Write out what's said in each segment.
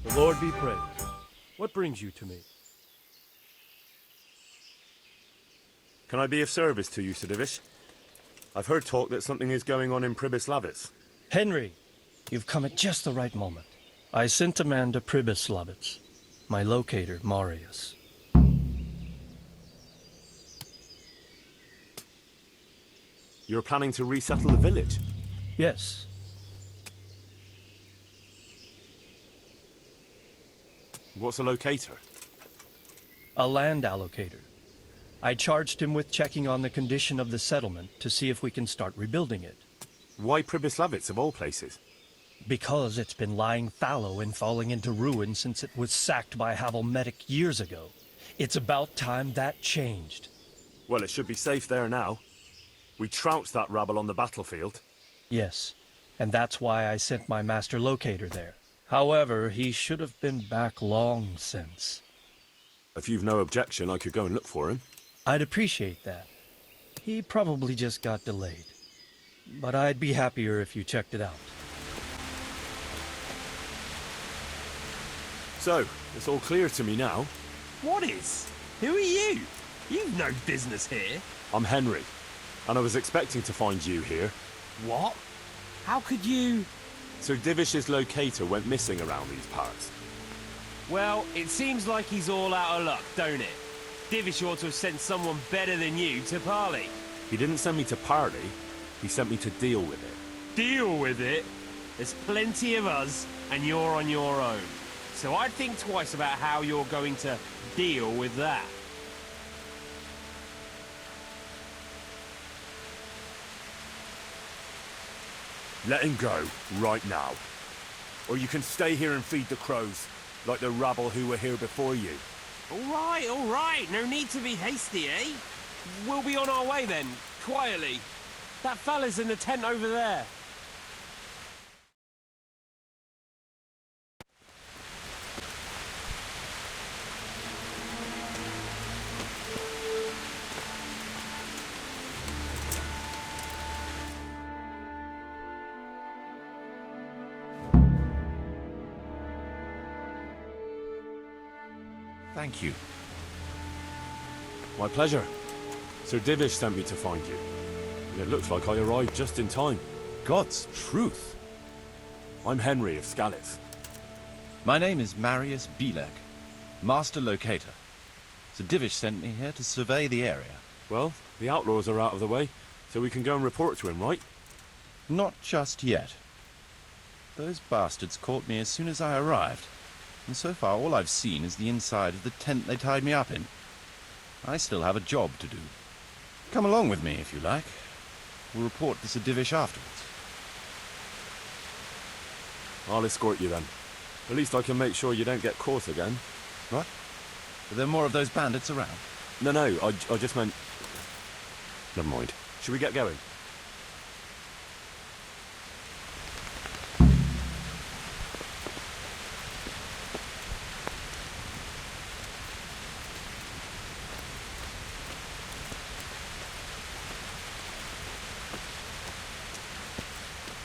The Lord be praised. What brings you to me? Can I be of service to you, Sir Divish? I've heard talk that something is going on in Pribyslavitz. Henry, you've come at just the right moment. I sent a man to Pribyslavitz. My locator, Marius. You're planning to resettle the village? Yes. What's a locator? A land allocator. I charged him with checking on the condition of the settlement to see if we can start rebuilding it. Why Pribyslavitz, of all places? Because it's been lying fallow and falling into ruin since it was sacked by Havelmetic years ago. It's about time that changed. Well, it should be safe there now. We trounced that rabble on the battlefield. Yes, and that's why I sent my master locator there. However, he should have been back long since. If you've no objection, I could go and look for him. I'd appreciate that. He probably just got delayed. But I'd be happier if you checked it out. So, it's all clear to me now. What is? Who are you? You've no business here. I'm Henry, and I was expecting to find you here. What? How could you... Sir Divish's locator went missing around these parts. Well, it seems like he's all out of luck, don't it? Divish ought to have sent someone better than you to parley. He didn't send me to parley, he sent me to deal with it. Deal with it? There's plenty of us, and you're on your own. So I'd think twice about how you're going to deal with that. Let him go, right now. Or you can stay here and feed the crows, like the rabble who were here before you. All right. No need to be hasty, eh? We'll be on our way then, quietly. That fella's in the tent over there. Thank you. My pleasure. Sir Divish sent me to find you. And it looks like I arrived just in time. God's truth. I'm Henry of Skalitz. My name is Marius Bielek, Master Locator. Sir Divish sent me here to survey the area. Well, the outlaws are out of the way, so we can go and report to him, right? Not just yet. Those bastards caught me as soon as I arrived, and so far all I've seen is the inside of the tent they tied me up in. I still have a job to do. Come along with me, if you like. We'll report to Sir Divish afterwards. I'll escort you then. At least I can make sure you don't get caught again. What? Are there more of those bandits around? No, I just meant... Never mind. Should we get going?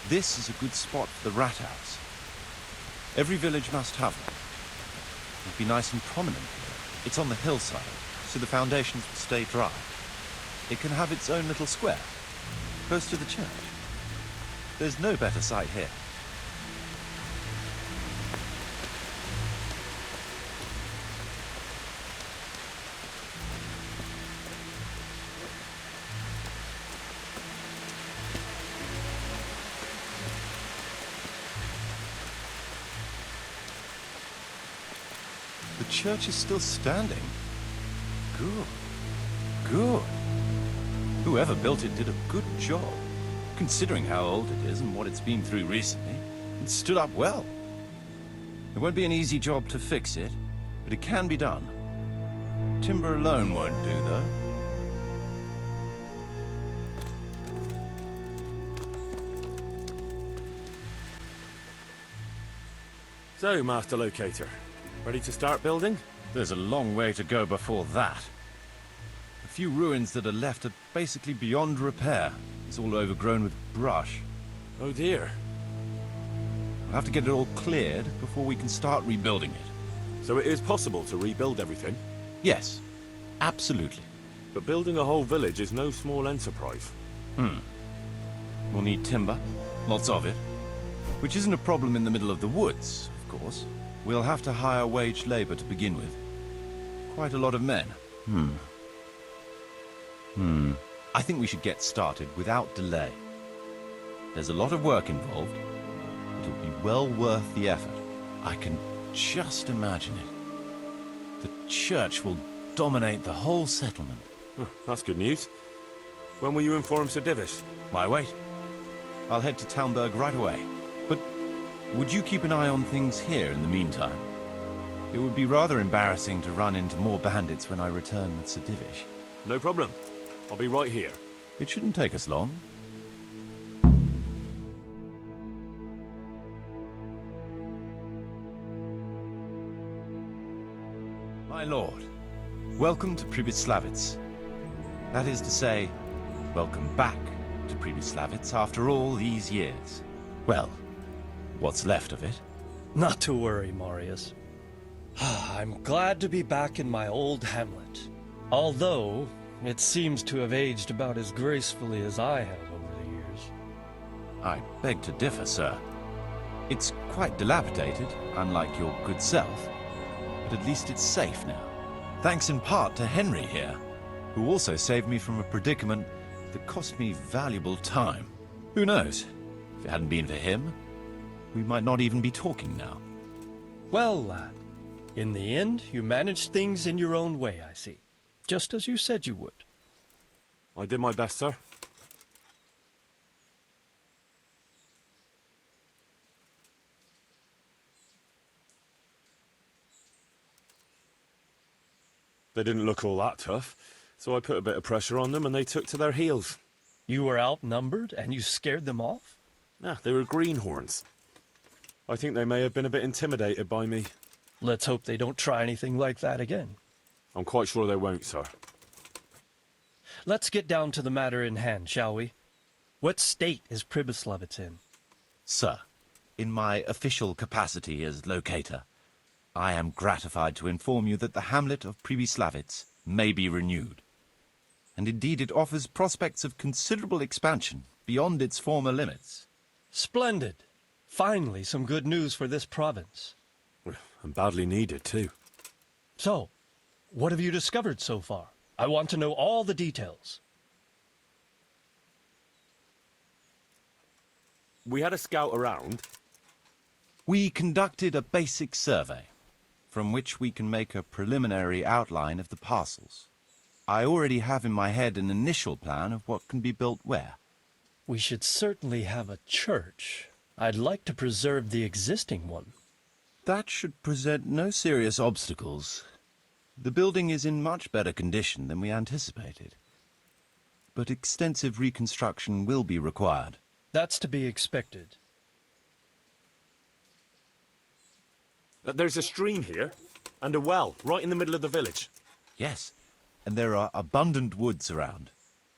This is a good spot for the rat house. Every village must have one. It'd be nice and prominent here. It's on the hillside, so the foundations will stay dry. It can have its own little square, close to the church. There's no better site here. The church is still standing. Good. Good. Whoever built it did a good job. Considering how old it is and what it's been through recently, it stood up well. It won't be an easy job to fix it, but it can be done. Timber alone won't do, though. So, Master Locator, ready to start building? There's a long way to go before that. The few ruins that are left are basically beyond repair. It's all overgrown with brush. Oh dear. We'll have to get it all cleared before we can start rebuilding it. So it is possible to rebuild everything, Yes, absolutely. but building a whole village is no small enterprise. We'll need timber, lots of it, which isn't a problem in the middle of the woods, of course. We'll have to hire wage labor to begin with. Quite a lot of men. I think we should get started without delay. There's a lot of work involved. It'll be well worth the effort. I can just imagine it. The church will dominate the whole settlement. That's good news. When will you inform Sir Divish? Why wait? I'll head to Talmberg right away. But would you keep an eye on things here in the meantime? It would be rather embarrassing to run into more bandits when I return with Sir Divish. No problem. I'll be right here. It shouldn't take us long. My lord, welcome to Pribyslavitz. That is to say, welcome back to Pribyslavitz after all these years. Well, what's left of it. Not to worry, Marius. I'm glad to be back in my old hamlet. Although, it seems to have aged about as gracefully as I have over the years. I beg to differ, sir. It's quite dilapidated, unlike your good self. But at least it's safe now. Thanks in part to Henry here, who also saved me from a predicament that cost me valuable time. Who knows? If it hadn't been for him, we might not even be talking now. Well, lad, in the end, you managed things in your own way, I see. Just as you said you would. I did my best, sir. They didn't look all that tough, so I put a bit of pressure on them and they took to their heels. You were outnumbered and you scared them off? They were greenhorns. I think they may have been a bit intimidated by me. Let's hope they don't try anything like that again. I'm quite sure they won't, sir. Let's get down to the matter in hand, shall we? What state is Pribyslavitz in? Sir, in my official capacity as locator, I am gratified to inform you that the hamlet of Pribyslavitz may be renewed. And indeed it offers prospects of considerable expansion beyond its former limits. Splendid. Finally, some good news for this province. And badly needed, too. So, what have you discovered so far? I want to know all the details. We had a scout around. We conducted a basic survey, from which we can make a preliminary outline of the parcels. I already have in my head an initial plan of what can be built where. We should certainly have a church. I'd like to preserve the existing one. That should present no serious obstacles. The building is in much better condition than we anticipated. But extensive reconstruction will be required. That's to be expected. There's a stream here, and a well, right in the middle of the village. Yes, and there are abundant woods around.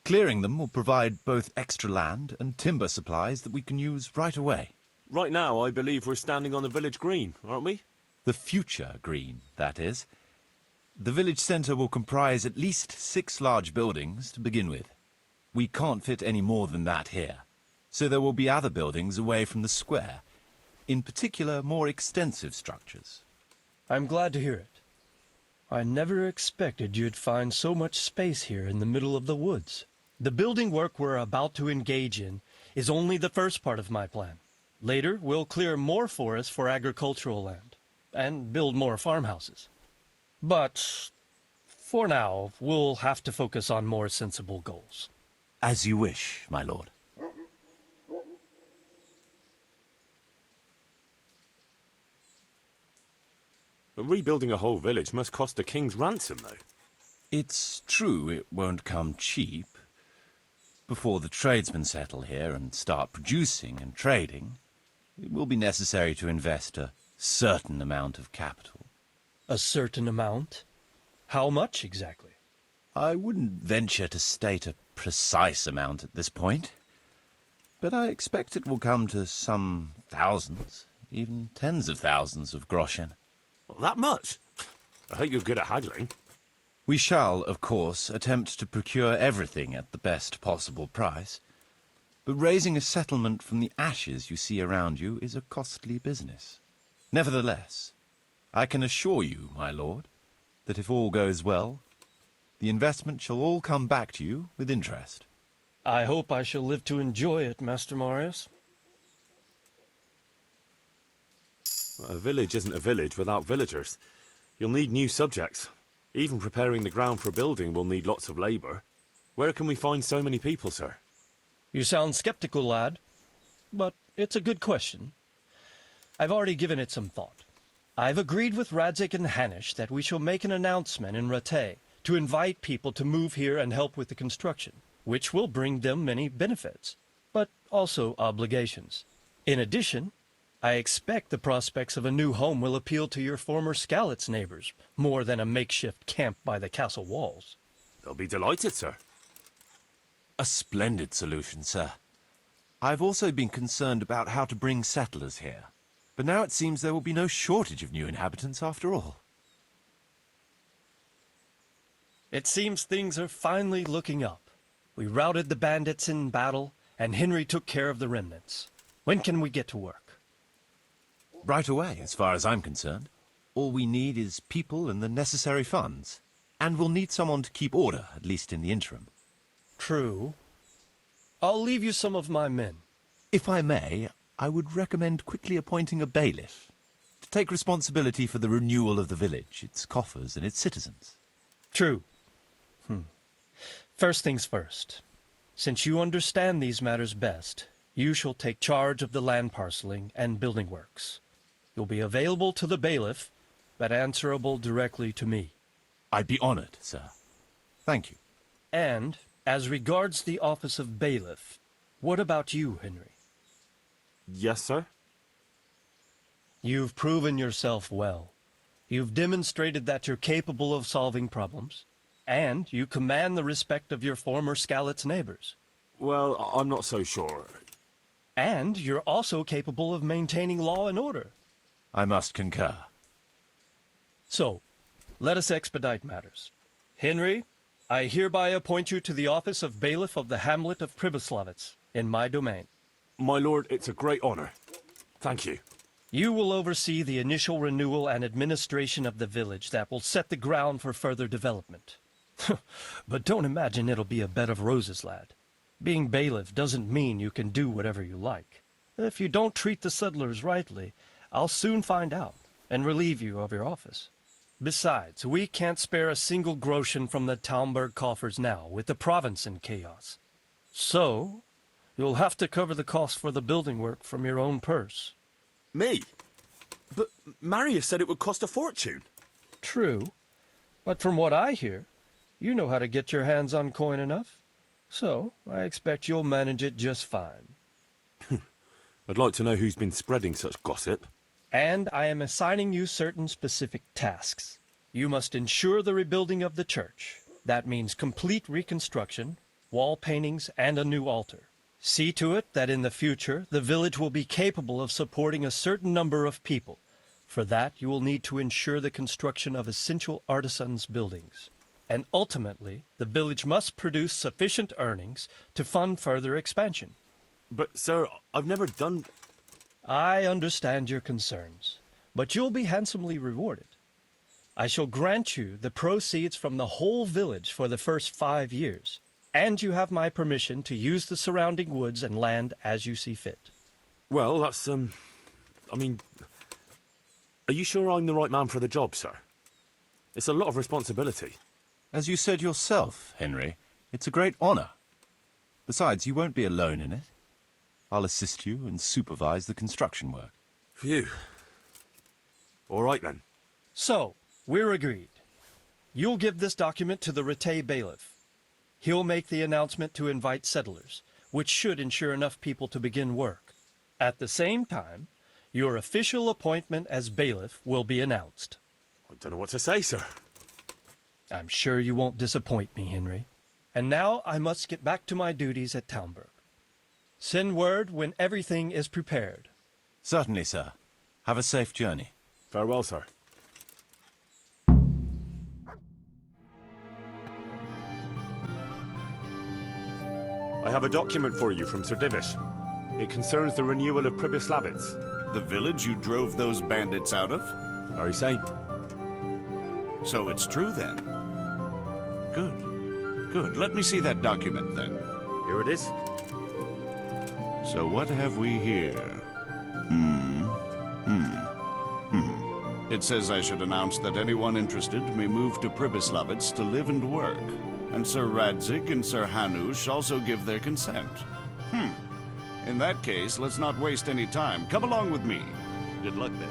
Clearing them will provide both extra land and timber supplies that we can use right away. Right now, I believe we're standing on the village green, aren't we? The future green, that is. The village centre will comprise at least 6 large buildings to begin with. We can't fit any more than that here, so there will be other buildings away from the square, in particular more extensive structures. I'm glad to hear it. I never expected you'd find so much space here in the middle of the woods. The building work we're about to engage in is only the first part of my plan. Later, we'll clear more forest for agricultural land and build more farmhouses. But for now, we'll have to focus on more sensible goals. As you wish, my lord. But rebuilding a whole village must cost a king's ransom, though. It's true it won't come cheap. Before the tradesmen settle here and start producing and trading, it will be necessary to invest a certain amount of capital. A certain amount? How much exactly? I wouldn't venture to state a precise amount at this point, but I expect it will come to some thousands, even tens of thousands of groschen. That much? I hope you're good at haggling. We shall, of course, attempt to procure everything at the best possible price. But raising a settlement from the ashes you see around you is a costly business. Nevertheless, I can assure you, my lord, that if all goes well, the investment shall all come back to you with interest. I hope I shall live to enjoy it, Master Marius. A village isn't a village without villagers. You'll need new subjects. Even preparing the ground for building will need lots of labour. Where can we find so many people, sir? You sound skeptical, lad, but it's a good question. I've already given it some thought. I've agreed with Radzik and Hanish that we shall make an announcement in Rattay to invite people to move here and help with the construction, which will bring them many benefits, but also obligations. In addition, I expect the prospects of a new home will appeal to your former Skalitz neighbors more than a makeshift camp by the castle walls. They'll be delighted, sir. A splendid solution, sir. I've also been concerned about how to bring settlers here. But now it seems there will be no shortage of new inhabitants after all. It seems things are finally looking up. We routed the bandits in battle, and Henry took care of the remnants. When can we get to work? Right away, as far as I'm concerned. All we need is people and the necessary funds. And we'll need someone to keep order, at least in the interim. True. I'll leave you some of my men. If I may, I would recommend quickly appointing a bailiff to take responsibility for the renewal of the village, its coffers and its citizens. True. First things first. Since you understand these matters best, you shall take charge of the land parceling and building works. You'll be available to the bailiff, but answerable directly to me. I'd be honored, sir. Thank you. And, as regards the office of bailiff, what about you, Henry? Yes, sir? You've proven yourself well. You've demonstrated that you're capable of solving problems, and you command the respect of your former Skalitz neighbors. Well, I'm not so sure. And you're also capable of maintaining law and order. I must concur. So, let us expedite matters. Henry, I hereby appoint you to the office of bailiff of the hamlet of Pribyslavitz, in my domain. My lord, it's a great honour. Thank you. You will oversee the initial renewal and administration of the village that will set the ground for further development. But don't imagine it'll be a bed of roses, lad. Being bailiff doesn't mean you can do whatever you like. If you don't treat the settlers rightly, I'll soon find out and relieve you of your office. Besides, we can't spare a single groschen from the Talmberg coffers now, with the province in chaos. So, you'll have to cover the cost for the building work from your own purse. Me? But Marius said it would cost a fortune. True, but from what I hear, you know how to get your hands on coin enough. So, I expect you'll manage it just fine. I'd like to know who's been spreading such gossip. And I am assigning you certain specific tasks. You must ensure the rebuilding of the church. That means complete reconstruction, wall paintings, and a new altar. See to it that in the future, the village will be capable of supporting a certain number of people. For that, you will need to ensure the construction of essential artisans' buildings. And ultimately, the village must produce sufficient earnings to fund further expansion. But, sir, I've never done... I understand your concerns, but you'll be handsomely rewarded. I shall grant you the proceeds from the whole village for the first 5 years, and you have my permission to use the surrounding woods and land as you see fit. Well, that's, I mean... Are you sure I'm the right man for the job, sir? It's a lot of responsibility. As you said yourself, Henry, it's a great honor. Besides, you won't be alone in it. I'll assist you and supervise the construction work. Phew. All right, then. So, we're agreed. You'll give this document to the Rattay bailiff. He'll make the announcement to invite settlers, which should ensure enough people to begin work. At the same time, your official appointment as bailiff will be announced. I don't know what to say, sir. I'm sure you won't disappoint me, Henry. And now I must get back to my duties at Talmberg. Send word when everything is prepared. Certainly, sir. Have a safe journey. Farewell, sir. I have a document for you from Sir Divish. It concerns the renewal of Pribyslavitz. The village you drove those bandits out of? Very same. So it's true then. Good. Good. Let me see that document then. Here it is. So what have we here? It says I should announce that anyone interested may move to Pribyslavitz to live and work. And Sir Radzig and Sir Hanush also give their consent. In that case, let's not waste any time. Come along with me. Good luck then.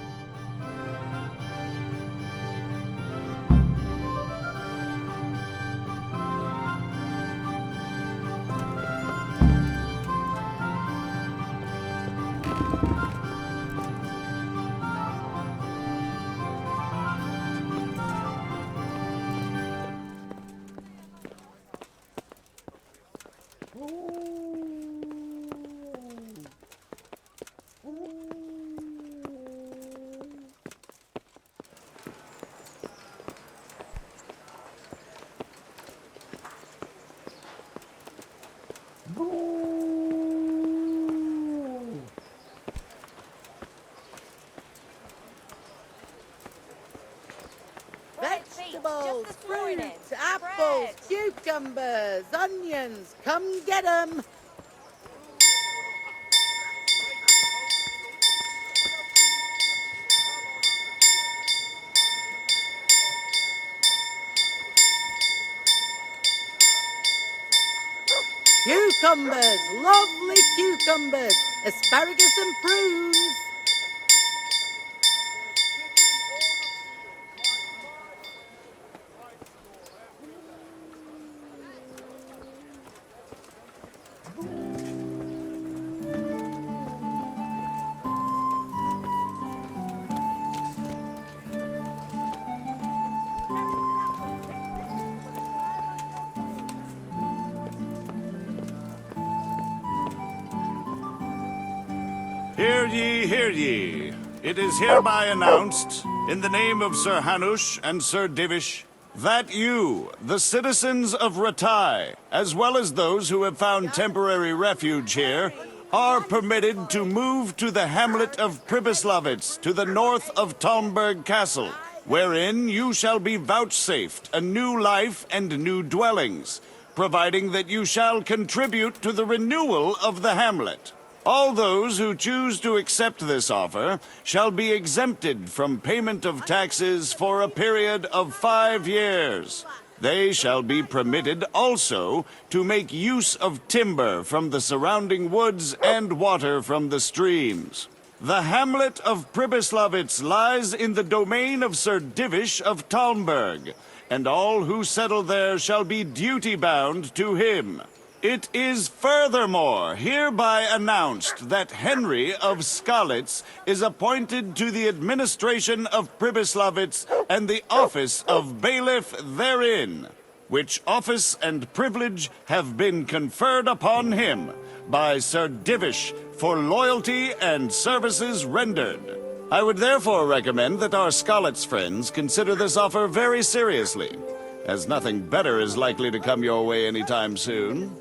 Vegetables, just this morning. fruits, apples, Bread. cucumbers, onions. Come get 'em. Cucumbers, lovely cucumbers, asparagus and prunes. Hear ye, hear ye. It is hereby announced, in the name of Sir Hanush and Sir Divish, that you, the citizens of Ratai, as well as those who have found temporary refuge here, are permitted to move to the hamlet of Pribyslavitz to the north of Talmberg Castle, wherein you shall be vouchsafed a new life and new dwellings, providing that you shall contribute to the renewal of the hamlet. All those who choose to accept this offer shall be exempted from payment of taxes for a period of 5 years. They shall be permitted also to make use of timber from the surrounding woods and water from the streams. The hamlet of Pribyslavitz lies in the domain of Sir Divish of Talmberg, and all who settle there shall be duty-bound to him. It is furthermore hereby announced that Henry of Skalitz is appointed to the administration of Pribyslavitz and the office of bailiff therein, which office and privilege have been conferred upon him by Sir Divish for loyalty and services rendered. I would therefore recommend that our Skalitz friends consider this offer very seriously, as nothing better is likely to come your way anytime soon.